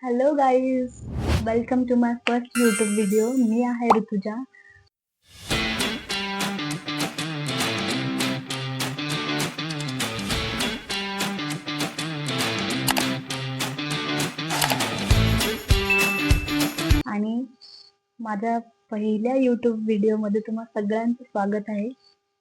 Hello guys, welcome to my first YouTube video. मी आहे ऋतुजा. आणि माझ्या पहिल्या यूट्यूब व्हिडिओमध्ये तुम्हा सगळ्यांचं स्वागत आहे.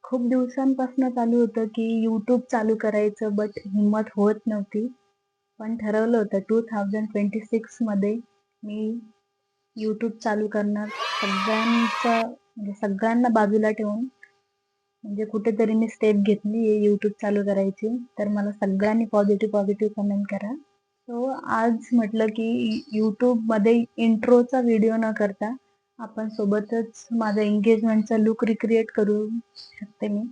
खूप दिवसांपासून चालू होतं की यूट्यूब चालू करायचं, बट हिंमत होत नव्हती. पण ठरवलं होतं 2026 मध्ये मी यूट्यूब चालू करणार. सगळ्यांना बाजूला ठेवून कुठेतरी मी स्टेप घेतली आहे यूट्यूब चालू करायची. तर मला सगळ्यांनी पॉझिटिव्ह कमेंट करा. सो आज म्हटलं की यूट्यूब मध्ये इंट्रोचा व्हिडिओ न करता आपण सोबतच माझा एंगेजमेंटचा लुक रिक्रिएट करू शकते मी.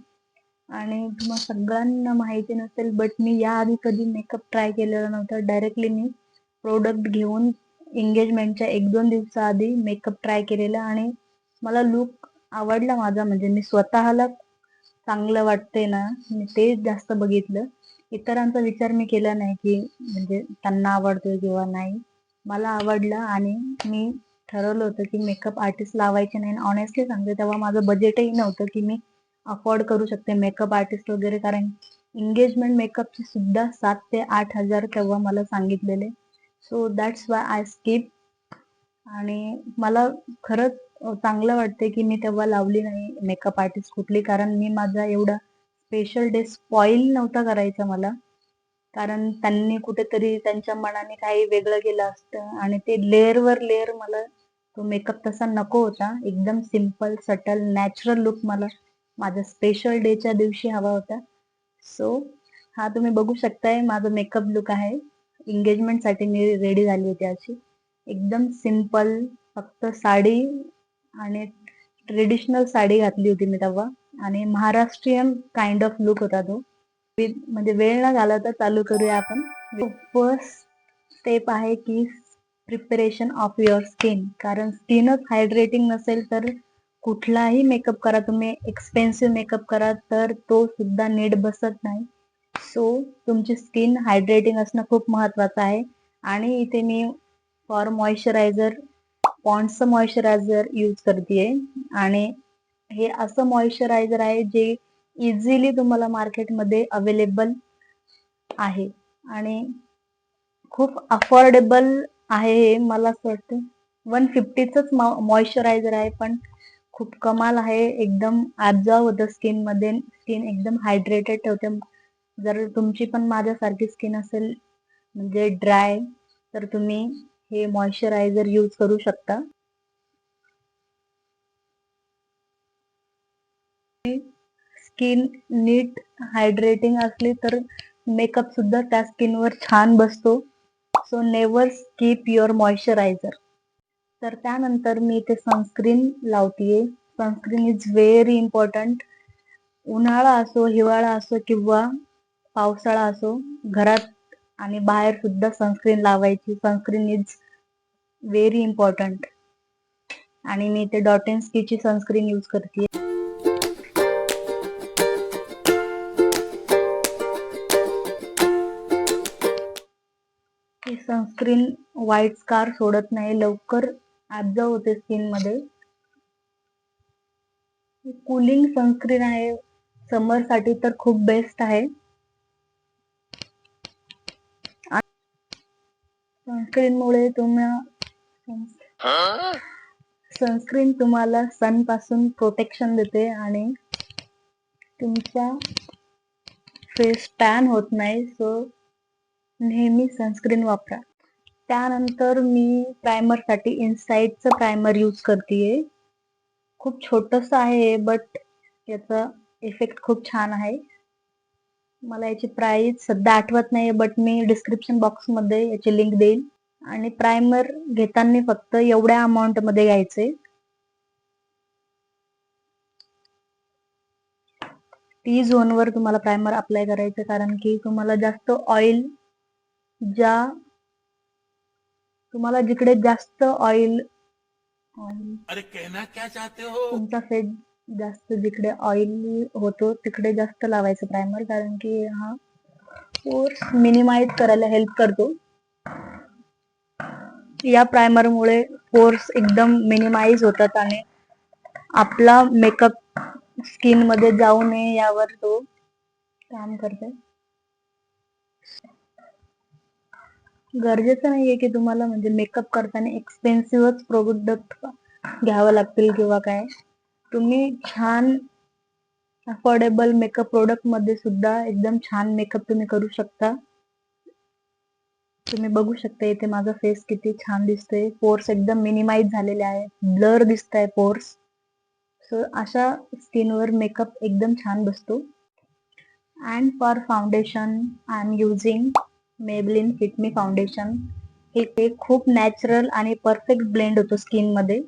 आणि तुम्हाला सगळ्यांना माहिती नसेल, बट मी याआधी कधी मेकअप ट्राय केलेला नव्हता. डायरेक्टली मी प्रोडक्ट घेऊन एंगेजमेंटच्या 1-2 दिवसाआधी मेकअप ट्राय केलेला आणि मला लुक आवडला माझा. मी स्वतःला चांगलं वाटतंय ना, मी तेच जास्त बघितलं. इतरांचा विचार मी केला नाही की त्यांना आवडतोय किंवा नाही. मला आवडला आणि मी ठरवलं होतं की मेकअप आर्टिस्ट लावायचे नाही. ऑनेस्टली सांगते, तेव्हा माझं बजेटही नव्हतं की मी अफोर्ड करू शकते मेकअप आर्टिस्ट वगैरे. कारण एंगेजमेंट मेकअपचे सुद्धा 7,000 ते 8,000 तेव्हा मला सांगितलेले. So that's why I skip. आणि मला खरंच चांगलं वाटते की मी तेव्हा लावली नाही मेकअप आर्टिस्ट कुठली. कारण मी माझा एवढा स्पेशल डे स्पॉइल नव्हता करायचा मला. कारण त्यांनी कुठेतरी त्यांच्या मनाने काही वेगळं केलं असतं आणि ते लेअरवर लेअर मला तो मेकअप तसा नको होता. एकदम सिम्पल, सटल, नॅचरल लुक मला माझ्या स्पेशल डेच्या दिवशी हवा होता. सो हा तुम्ही बघू शकताय माझा मेकअप लुक आहे. एंगेजमेंटसाठी मी रेडी झाली होती अशी. एकदम सिम्पल, फक्त साडी आणि ट्रेडिशनल साडी घातली होती मी तेव्हा. आणि महाराष्ट्रीयन काइंड ऑफ लुक होता तो. वेळ न घालवता चालू करूया आपण. फर्स्ट स्टेप आहे की प्रिपरेशन ऑफ युअर स्किन. कारण स्किनच हायड्रेटिंग नसेल तर कुठलाही मेकअप करा तुम्ही, एक्सपेन्सिव्ह मेकअप करा, तर तो सुद्धा नीट बसत नाही. सो तुमची स्किन हायड्रेटिंग असणं खूप महत्वाचं आहे. आणि इथे मी फॉर मॉइश्चरायझर पॉन्ड्सचं मॉइश्चरायझर यूज करते. आणि हे असं मॉइश्चरायझर आहे जे इझिली तुम्हाला मार्केटमध्ये अवेलेबल आहे आणि खूप अफोर्डेबल आहे. हे मला असं वाटतं 150च मॉइश्चरायझर आहे, पण खूप कमाल आहे. एकदम ऍब्झॉर्ब होतं स्किन मध्ये. स्किन एकदम हायड्रेटेड ठेवते. जर तुमची पण माझ्यासारखी स्किन असेल ड्राय, तर तुम्ही हे मॉइश्चरायझर यूज करू शकता. स्किन नीट हायड्रेटिंग असली तर मेकअप सुद्धा त्या स्किनवर छान बसतो. So never skip your moisturiser. तर त्यानंतर मी इथे सनस्क्रीन लावतीये. Sunscreen is very important. उन्हाळा असो, हिवाळा असो किंवा पावसाळा असो, घरात आणि बाहेर सुद्धा सनस्क्रीन लावायची. Sunscreen is very important. आणि मी इथे डॉट एंड स्कीची सनस्क्रीन यूज करते. ही सनस्क्रीन व्हाईट स्कार सोडत नाही, लवकर ऍब्झॉर्ब होते स्किन मध्ये. कूलिंग सनस्क्रीन आहे. समर साठी तर खूप बेस्ट आहे. सनस्क्रीन मुळे सनस्क्रीन तुम्हाला सन पासून प्रोटेक्शन देते आणि तुमचा फेस टॅन होत नाही. सो नेहमी सनस्क्रीन वापरा. त्यानंतर मी प्रायमर साठी इनसाइडचं प्रायमर यूज करतेय. खूप छोटस आहे, बट याचा इफेक्ट खूप छान आहे. मला याची प्राइस सध्या आठवत नाही, बट मी डिस्क्रिप्शन बॉक्स मध्ये याची लिंक देईल. आणि प्रायमर घेताना फक्त एवढ्या अमाऊंट मध्ये घ्यायचे. टी झोनवर तुम्हाला प्रायमर अप्लाय करायचं, कारण की तुम्हाला जास्त ऑइल, तुम्हाला जिकडे जास्त ऑइल, अरे कहना क्या चाहते हो, तुमचा फेस जास्त जिकडे ऑइल होतो तिकडे जास्त लावायचं प्रायमर. कारण की हा पोर्स मिनिमाइज करायला हेल्प करतो. या प्रायमरमुळे पोर्स एकदम मिनिमाइज होतात आणि आपला मेकअप स्किन मध्ये जाऊ नये यावर तो काम करते. गरजेचं नाहीये की तुम्हाला म्हणजे मेकअप करताना एक्सपेन्सिव्हच प्रोडक्ट घ्यावं लागतील किंवा काय. तुम्ही छान अफोर्डेबल मेकअप प्रोडक्ट मध्ये सुद्धा एकदम छान मेकअप तुम्ही करू शकता. तुम्ही बघू शकता इथे माझा फेस किती छान दिसतोय. पोर्स एकदम मिनिमाइज झालेले आहे, ब्लर दिसताय पोर्स. सो अशा स्किनवर मेकअप एकदम छान बसतो. And for foundation I am using Maybelline fit me foundation. हे खूप नॅचरल आणि परफेक्ट ब्लेंड होतो स्किन मध्ये.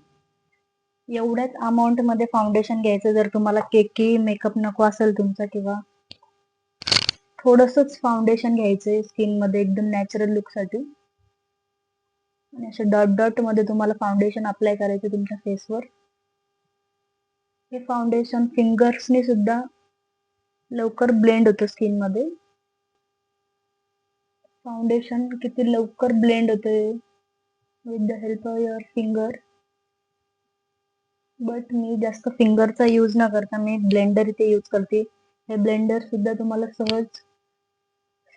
एवढ्याच अमाऊंट मध्ये फाउंडेशन घ्यायचं जर तुम्हाला केकी मेकअप नको असेल तुमचा, किंवा थोडंसंच फाउंडेशन घ्यायचंय स्किन मध्ये एकदम नॅचरल लुक साठी. आणि अशा डॉट डॉट मध्ये तुम्हाला फाउंडेशन अप्लाय करायचं तुमच्या फेसवर. हे फाउंडेशन फिंगर्सनी सुद्धा लवकर ब्लेंड होतं स्किन मध्ये. फाउंडेशन किती लवकर ब्लेंड होतंय with the help of your finger. But मी जास्त फिंगरचा यूज न करता मी ब्लेंडर इथे यूज करते. हे ब्लेंडर सुद्धा तुम्हाला सहज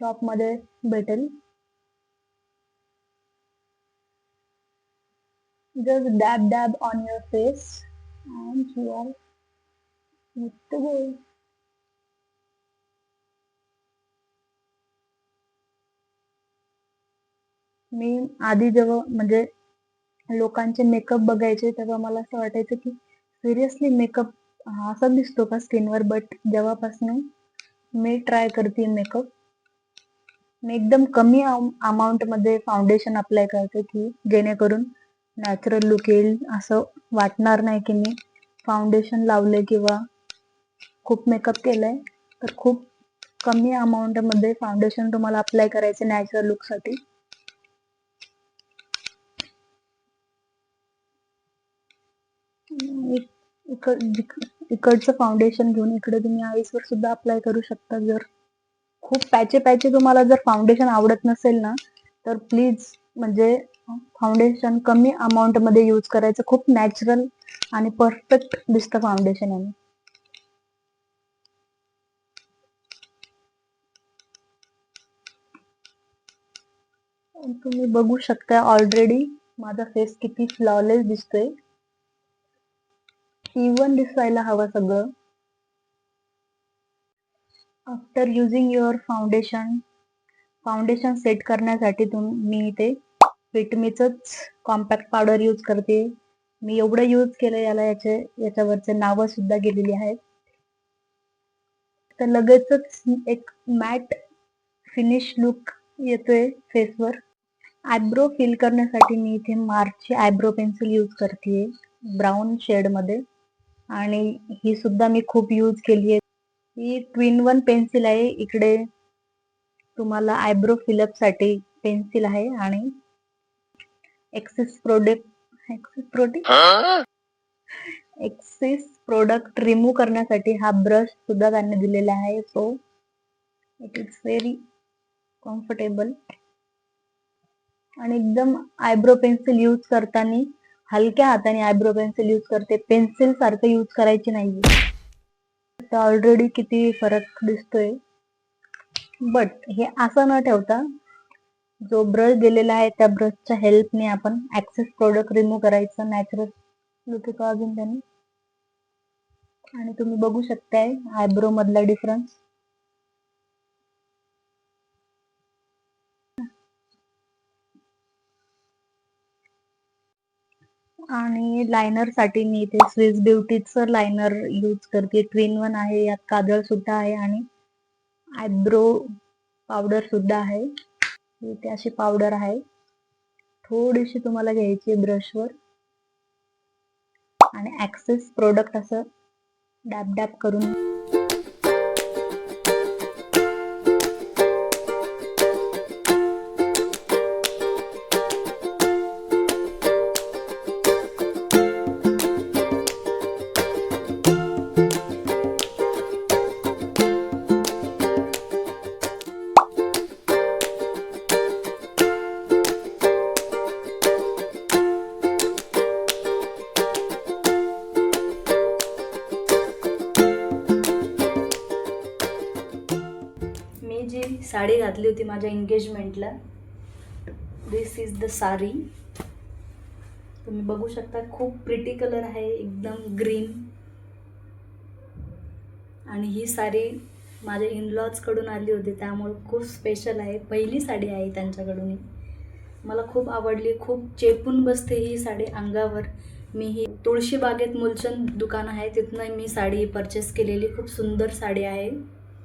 शॉप मध्ये भेटेल. Just dab dab on your face and you are good to go. मी आधी जेव्हा म्हणजे लोकांचे मेकअप बघायचे तेव्हा मला असं वाटायचं की सिरियसली मेकअप हा असा दिसतो का स्किनवर. बट जेव्हापासून मी ट्राय करते मेकअप, मी एकदम कमी अमाऊंट मध्ये फाउंडेशन अप्लाय करते की जेणेकरून नॅचरल लुक येईल. असं वाटणार नाही की मी फाउंडेशन लावले किंवा खूप मेकअप केलाय. तर खूप कमी अमाऊंट मध्ये फाउंडेशन तुम्हाला अप्लाय करायचे नॅचरल लुक साठी. इकडचं फाउंडेशन घेऊन इकडे तुम्ही आईस वर सुद्धा अप्लाय करू शकता. जर खूप पॅचे पॅचे तुम्हाला जर फाउंडेशन आवडत नसेल ना, तर प्लीज म्हणजे फाउंडेशन कमी अमाऊंट मध्ये यूज करायचं. खूप नॅचरल आणि परफेक्ट दिसतं फाउंडेशन आणि तुम्ही बघू शकता ऑलरेडी माझा फेस किती फ्लॉलेस दिसतोय. इवन दिसायला हवं सगळं. After using your foundation set करण्यासाठी मी इथे फिटमीचंच कॉम्पॅक्ट पावडर यूज करते. मी एवढं यूज केलं याला याच्यावरचे नावं सुद्धा गेलेली आहेत. तर लगेचच एक मॅट फिनिश लुक येतोय फेसवर. आयब्रो फिल करण्यासाठी मी इथे मार्कची आयब्रो पेन्सिल यूज करते ब्राऊन शेड मध्ये. आणि ही सुद्धा मी खूप यूज केली आहे. ही 2-in-1 पेन्सिल आहे. इकडे तुम्हाला आयब्रो फिलअप साठी पेन्सिल आहे आणि एक्सेस प्रोडक्ट रिमूव्ह करण्यासाठी हा ब्रश सुद्धा त्यांनी दिलेला आहे. So it is very comfortable. आणि एकदम आयब्रो पेन्सिल यूज करताना हलक्या हाताने आयब्रो पेन्सिल यूज करते, पेन्सिल सारखं यूज करायची नाहीये. ऑलरेडी किती फरक दिसतोय. बट हे असं न ठेवता जो ब्रश दिलेला आहे त्या ब्रशच्या हेल्पने आपण ऍक्सेस प्रोडक्ट रिमूव्ह करायचं नॅचरल लुक येतो अजून त्यांनी. आणि तुम्ही बघू शकताय आयब्रो मधला डिफरन्स. आणि लायनर साठी मी इथे स्विस ब्युटीचं लायनर यूज करते. 2-in-1 आहे, यात काजळ सुद्धा आहे आणि आयब्रो पावडर सुद्धा आहे. इथे अशी पावडर आहे, थोडीशी तुम्हाला घ्यायची ब्रशवर आणि ऍक्सेस प्रोडक्ट असं डॅब डॅब करून साडी घातली होती माझ्या एंगेजमेंटला. दिस इज द साडी. तुम्ही बघू शकता, खूप प्रिटी कलर आहे, एकदम ग्रीन. आणि ही साडी माझ्या इनलॉज कडून आली होती, त्यामुळे खूप स्पेशल आहे. पहिली साडी आहे त्यांच्याकडून. मला खूप आवडली, खूप चेपून बसते ही साडी अंगावर. मी ही तुळशीबागेत मुलचंद दुकान आहे, तिथनं मी साडी परचेस केलेली. खूप सुंदर साडी आहे.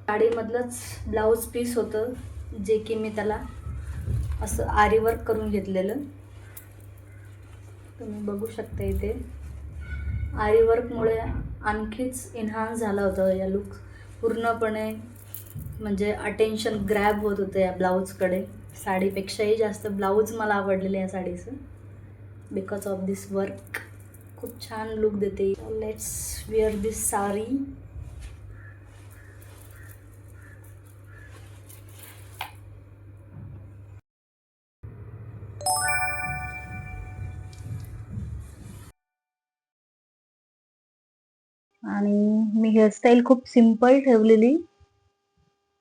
साडीमधलंच ब्लाऊज पीस होतं, जे की मी त्याला असं आरी वर्क करून घेतलेलं. तुम्ही बघू शकता इथे. आरी वर्कमुळे आणखीच एन्हान्स झाला होता या लुक. पूर्णपणे म्हणजे अटेन्शन ग्रॅब होत होतं या ब्लाऊजकडे. साडीपेक्षाही जास्त ब्लाऊज मला आवडलेलं या साडीचं, बिकॉज ऑफ दिस वर्क. खूप छान लुक देते. लेट्स वेअर दिस साडी. आणि मी हेअरस्टाईल खूप सिम्पल ठेवलेली.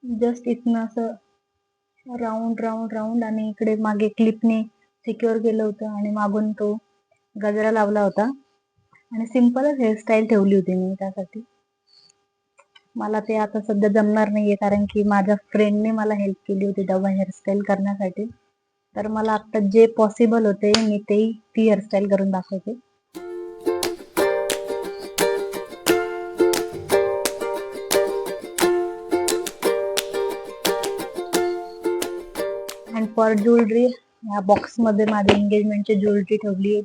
जस्ट इथनं असं राऊंड राऊंड राऊंड आणि इकडे मागे क्लिपने सिक्युअर केलं होतं आणि मागून तो गजरा लावला होता. आणि सिम्पलच हेअरस्टाईल ठेवली होती मी त्यासाठी. मला ते आता सध्या जमणार नाहीये, कारण की माझ्या फ्रेंडने मला हेल्प केली होती तेव्हा हेअरस्टाईल करण्यासाठी. तर मला आता जे पॉसिबल होते मी ती हेअरस्टाईल करून दाखवते. अँड फॉर ज्वेलरी, या बॉक्समध्ये माझी एंगेजमेंटची ज्वेलरी ठेवली.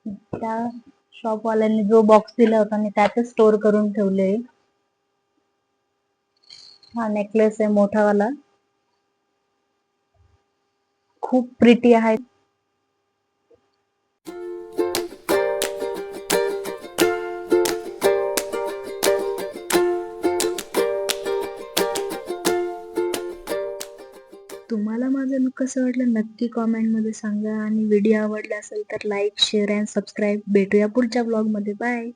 त्या शॉपवाल्यांनी जो बॉक्स दिला होता मी त्यातच स्टोअर करून ठेवले. हा नेकलेस आहे मोठावाला, खूप प्रिटी आहे. तुम्हाला माझं लुक कसं वाटलं नक्की कॉमेंटमध्ये सांगा. आणि व्हिडिओ आवडला असेल तर लाईक, शेअर अँड सबस्क्राईब. भेटूया पुढच्या ब्लॉगमध्ये. बाय.